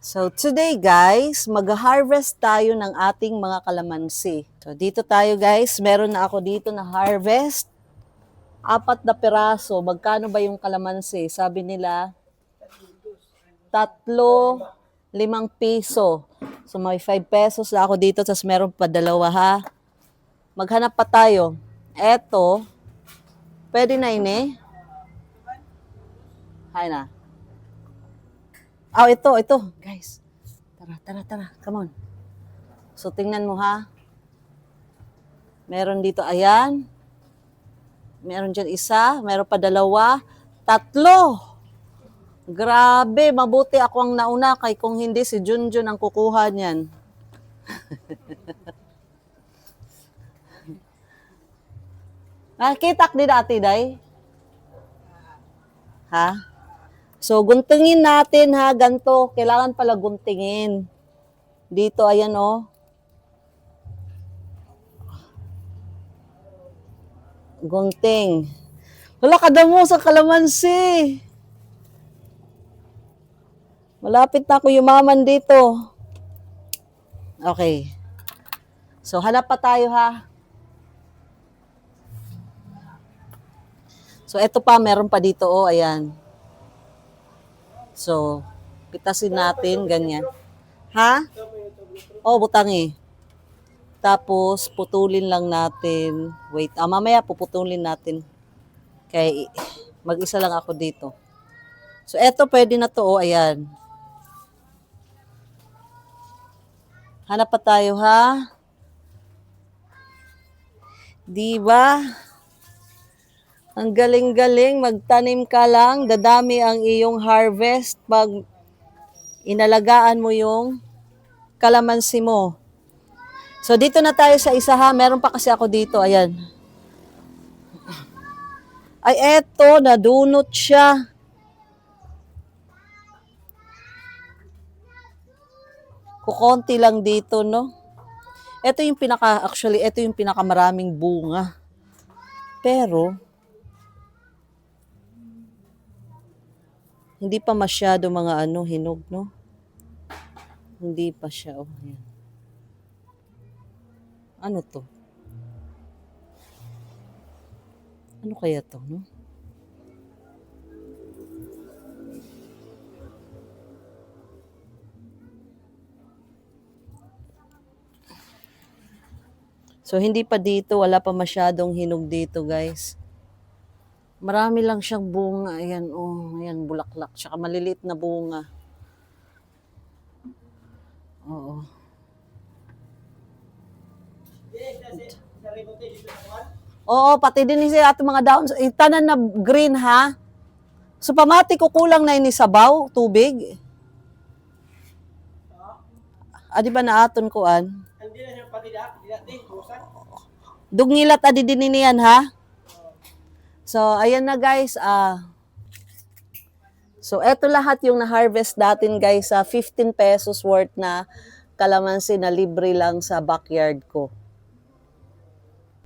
So today guys, mag-harvest tayo ng ating mga kalamansi. So dito tayo guys, meron na ako dito na harvest. 4 na piraso. Magkano ba yung kalamansi? Sabi nila, 3, 5 piso. So may 5 pesos na ako dito, tapos meron pa 2 ha. Maghanap pa tayo. Eto, pwede na ini. Hay na. Ito. Guys, tara. Come on. So, tingnan mo ha. Meron dito, ayan. Meron dyan isa. Meron pa 2. 3. Grabe, mabuti ako ang nauna. Kay kung hindi, si Junjun ang kukuha niyan. Nakitak din dati, day? Ha? So, guntingin natin ha, ganto. Kailangan pala guntingin. Dito, ayan o. Gunting. Wala kadamo sa kalamansi. Malapit na ako yumaman dito. Okay. So, hanap pa tayo ha. So, eto pa, meron pa dito o, ayan. So, pitasin natin, ganyan. Ha? Butangi. Tapos, putulin lang natin. Wait, mamaya puputulin natin. Kaya, mag-isa lang ako dito. So, eto pwede na to, ayan. Hanap pa tayo, ha? Diba? Ang galing-galing, magtanim ka lang, dadami ang iyong harvest pag inalagaan mo yung kalamansi mo. So, dito na tayo sa isa ha. Meron pa kasi ako dito. Ayan. Ay, eto. Nadunot siya. Kukonti lang dito, no? Ito yung ito yung pinakamaraming bunga. Pero, hindi pa masyado mga hinog, no? Hindi pa siya. Ayan. Ano to? Ano kaya to, no? So, hindi pa dito. Wala pa masyadong hinog dito, guys. Marami lang siyang bunga. Ayan, ayan, bulaklak. Tsaka maliliit na bunga. Oo. Oo, pati din siya ato mga daon. Tanan na green, ha? So, pamati ko kulang na ini sabaw, tubig. Di ba na aton ko an? Dungilat adi din niyan, ha? So, ayan na guys. So, eto lahat yung na-harvest natin guys sa 15 pesos worth na kalamansi na libre lang sa backyard ko.